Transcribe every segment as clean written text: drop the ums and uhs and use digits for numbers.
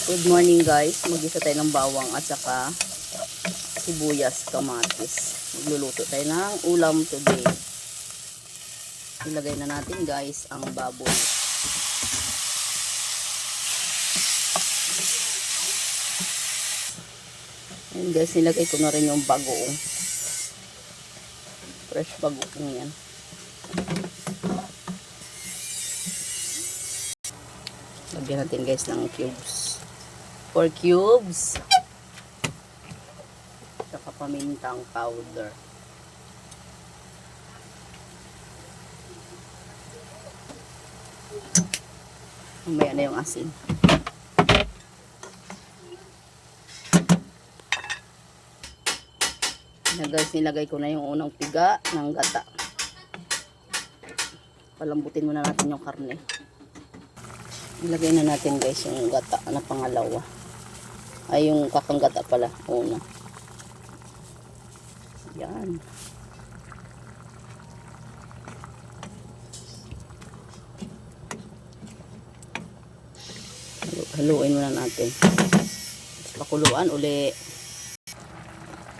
Good morning guys, mag-isa tayo ng bawang at saka sibuyas, kamatis. Magluluto tayo ng ulam today. Ilagay na natin guys ang baboy. Ayan guys, nilagay ko na rin yung bagoong. Fresh bagoong yan. Lagyan natin guys ng cubes. 4 cubes. Saka pamintang powder. Mamaya na yung asin. Na guys, nilagay ko na yung unang piga ng gata. Palambutin muna natin yung karne. Ilagay na natin guys yung gata na pangalawa. Ay, yung kakang gata pala. Una. Yan. Haluin muna natin. Tapos pakuluan uli.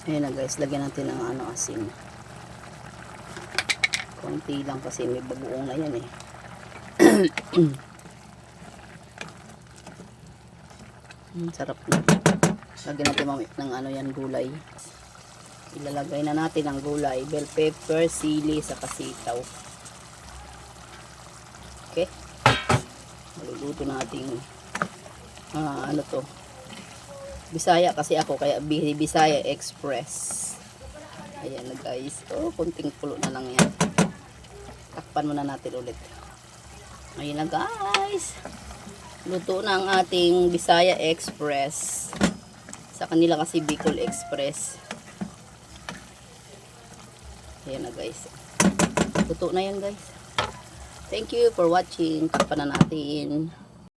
Ayan na guys, lagyan natin ng asin. Konti lang kasi may bagoong na yan eh. Sarap na. Lagyan natin ng yan, gulay. Ilalagay na natin ang gulay, bell pepper, sili, saka sitaw. Okay? Maluluto natin ano to, Bisaya kasi ako, kaya Bisaya Express. Ayan na guys. Oh, kunting kulo na lang yan. Takpan muna natin ulit. Ayan na guys. Luto na ang ating Bisaya Express. Sa kanila kasi Bicol Express. Ayan na guys. Luto na yan guys. Thank you for watching. Takpan na natin.